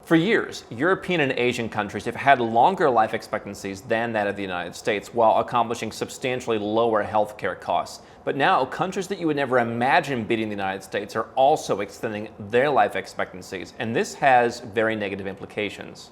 For years, European and Asian countries have had longer life expectancies than that of the United States while accomplishing substantially lower healthcare costs. But now, countries that you would never imagine beating the United States are also extending their life expectancies, and this has very negative implications.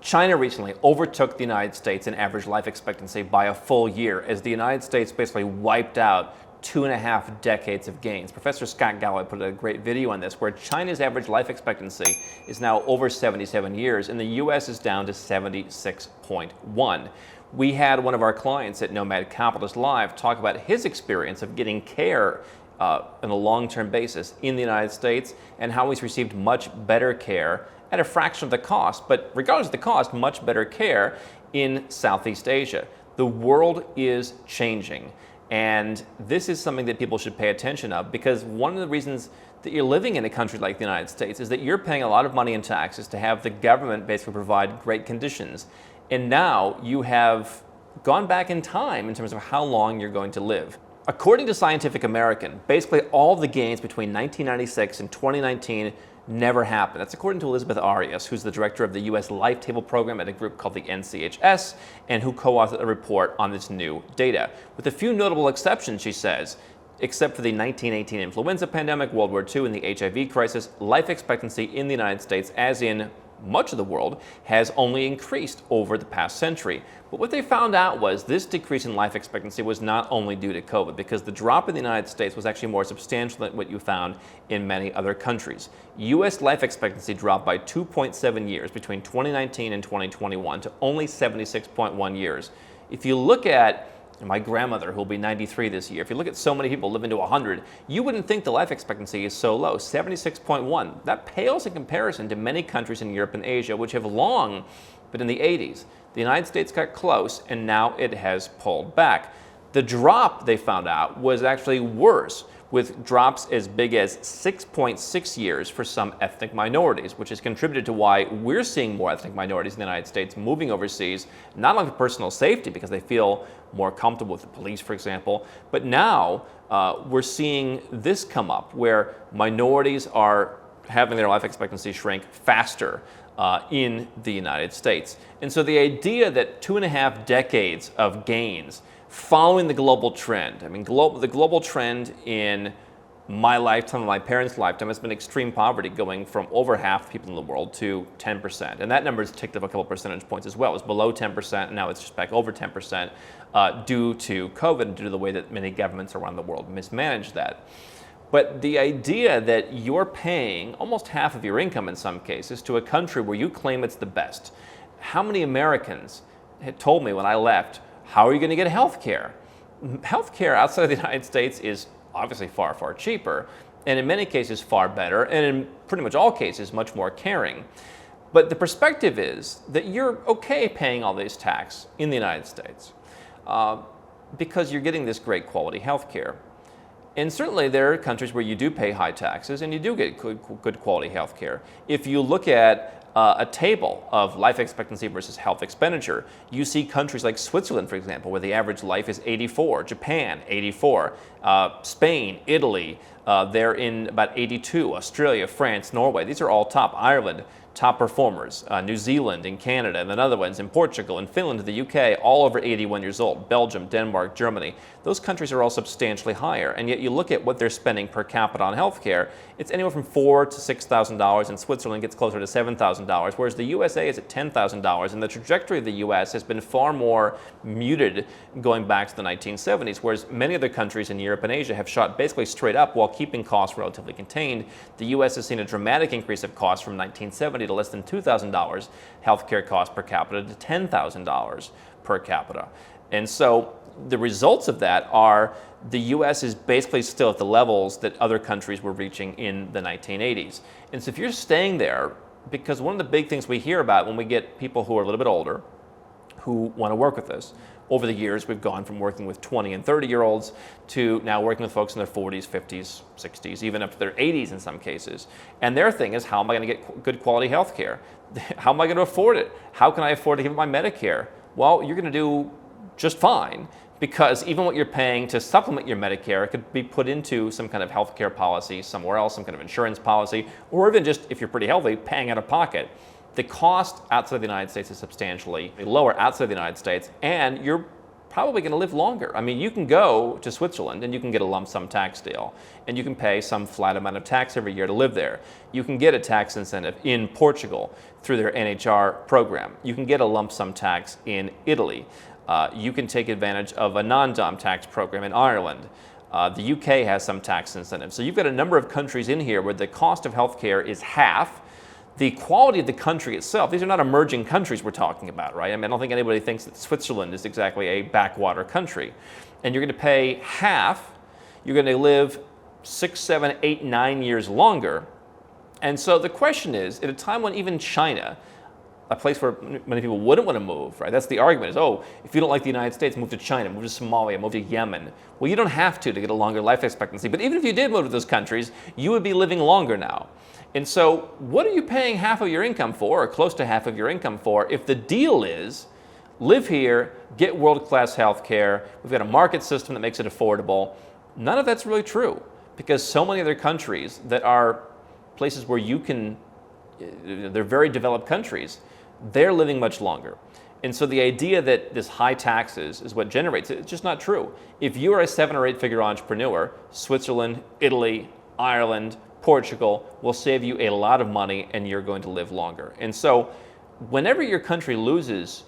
China recently overtook the United States in average life expectancy by a full year, as the United States basically wiped out 2.5 decades of gains. Professor Scott Galloway put a great video on this, where China's average life expectancy is now over 77 years, and the US is down to 76.1. We had one of our clients at Nomad Capitalist Live talk about his experience of getting care on a long-term basis in the United States, and how he's received much better care at a fraction of the cost, but regardless of the cost, much better care in Southeast Asia. The world is changing. And this is something that people should pay attention of, because one of the reasons that you're living in a country like the United States is that you're paying a lot of money in taxes to have the government basically provide great conditions. And now you have gone back in time in terms of how long you're going to live. According to Scientific American, basically all the gains between 1996 and 2019 never happened. That's according to Elizabeth Arias, who's the director of the U.S. Life Table Program at a group called the NCHS, and who co-authored a report on this new data. With a few notable exceptions, she says, except for the 1918 influenza pandemic, World War II, and the HIV crisis, life expectancy in the United States, as in much of the world, has only increased over the past century. But what they found out was this decrease in life expectancy was not only due to COVID, because the drop in the United States was actually more substantial than what you found in many other countries. U.S. life expectancy dropped by 2.7 years between 2019 and 2021 to only 76.1 years. If you look at my grandmother, who will be 93 this year, if you look at so many people living to 100, you wouldn't think the life expectancy is so low, 76.1. That pales in comparison to many countries in Europe and Asia, which have long been in the 80s. The United States got close, and now it has pulled back. The drop, they found out, was actually worse, with drops as big as 6.6 years for some ethnic minorities, which has contributed to why we're seeing more ethnic minorities in the United States moving overseas, not only for personal safety, because they feel more comfortable with the police, for example, but now we're seeing this come up, where minorities are having their life expectancy shrink faster in the United States. And so the idea that 2.5 decades of gains following the global trend, I mean, the global trend in my lifetime, my parents' lifetime, has been extreme poverty, going from over half the people in the world to 10%. And that number has ticked up a couple percentage points as well. It was below 10%, and now it's just back over 10% due to COVID and due to the way that many governments around the world mismanaged that. But the idea that you're paying almost half of your income in some cases to a country where you claim it's the best. How many Americans had told me when I left, how are you going to get health care? Health care outside of the United States is obviously far, far cheaper, and in many cases far better, and in pretty much all cases much more caring. But the perspective is that you're okay paying all this tax in the United States because you're getting this great quality health care. And certainly there are countries where you do pay high taxes and you do get good quality health care. If you look at a table of life expectancy versus health expenditure, you see countries like Switzerland, for example, where the average life is 84, Japan, 84, Spain, Italy, they're in about 82, Australia, France, Norway, these are all top, Ireland, top performers, New Zealand and Canada, and the Netherlands and Portugal and Finland and the UK, all over 81 years old, Belgium, Denmark, Germany. Those countries are all substantially higher, and yet you look at what they're spending per capita on healthcare, it's anywhere from $4,000 to $6,000, and Switzerland gets closer to $7,000, whereas the USA is at $10,000, and the trajectory of the US has been far more muted going back to the 1970s, whereas many other countries in Europe and Asia have shot basically straight up while keeping costs relatively contained. The US has seen a dramatic increase of costs from 1970 to less than $2,000 healthcare costs per capita to $10,000 per capita. And so the results of that are the US is basically still at the levels that other countries were reaching in the 1980s. And so if you're staying there, because one of the big things we hear about when we get people who are a little bit older who want to work with us, over the years we've gone from working with 20 and 30-year-olds to now working with folks in their 40s, 50s, 60s, even up to their 80s in some cases. And their thing is, how am I going to get good quality health care? How am I going to afford it? How can I afford to give my Medicare? Well, you're going to do just fine because even what you're paying to supplement your Medicare could be put into some kind of healthcare policy somewhere else, some kind of insurance policy, or even just, if you're pretty healthy, paying out of pocket. The cost outside the United States is substantially lower outside the United States, and you're probably going to live longer. I mean, you can go to Switzerland and you can get a lump sum tax deal, and you can pay some flat amount of tax every year to live there. You can get a tax incentive in Portugal through their NHR program. You can get a lump sum tax in Italy. You can take advantage of a non-dom tax program in Ireland. The UK has some tax incentives. So you've got a number of countries in here where the cost of healthcare is half. The quality of the country itself, these are not emerging countries we're talking about, right? I mean, I don't think anybody thinks that Switzerland is exactly a backwater country. And you're going to pay half, you're going to live 6, 7, 8, 9 years longer. And so the question is, at a time when even China, a place where many people wouldn't want to move, right? That's the argument is, oh, if you don't like the United States, move to China, move to Somalia, move to Yemen. Well, you don't have to get a longer life expectancy. But even if you did move to those countries, you would be living longer now. And so what are you paying half of your income for, or close to half of your income for, if the deal is live here, get world-class health care, we've got a market system that makes it affordable? None of that's really true, because so many other countries that are places where you can, they're very developed countries, they're living much longer. And so the idea that this high taxes is what generates it, it's just not true. If you are a 7 or 8 figure entrepreneur, Switzerland, Italy, Ireland, Portugal will save you a lot of money, and you're going to live longer. And so whenever your country loses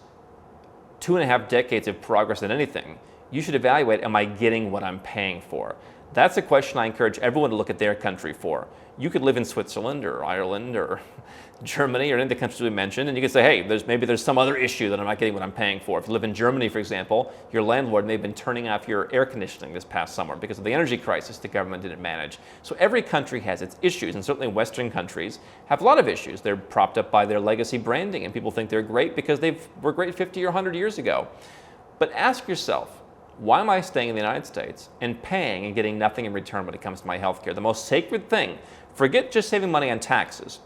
2.5 decades of progress in anything, you should evaluate, am I getting what I'm paying for? That's a question I encourage everyone to look at their country for. You could live in Switzerland or Ireland or Germany or any of the countries we mentioned, and you could say, hey, maybe there's some other issue that I'm not getting what I'm paying for. If you live in Germany, for example, your landlord may have been turning off your air conditioning this past summer because of the energy crisis the government didn't manage. So every country has its issues, and certainly Western countries have a lot of issues. They're propped up by their legacy branding, and people think they're great because they were great 50 or 100 years ago. But ask yourself, why am I staying in the United States and paying and getting nothing in return when it comes to my health care? The most sacred thing, forget just saving money on taxes.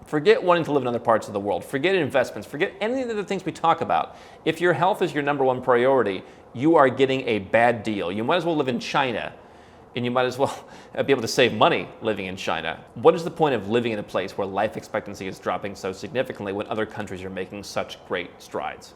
Forget wanting to live in other parts of the world. Forget investments. Forget any of the things we talk about. If your health is your number one priority, you are getting a bad deal. You might as well live in China, and you might as well be able to save money living in China. What is the point of living in a place where life expectancy is dropping so significantly when other countries are making such great strides?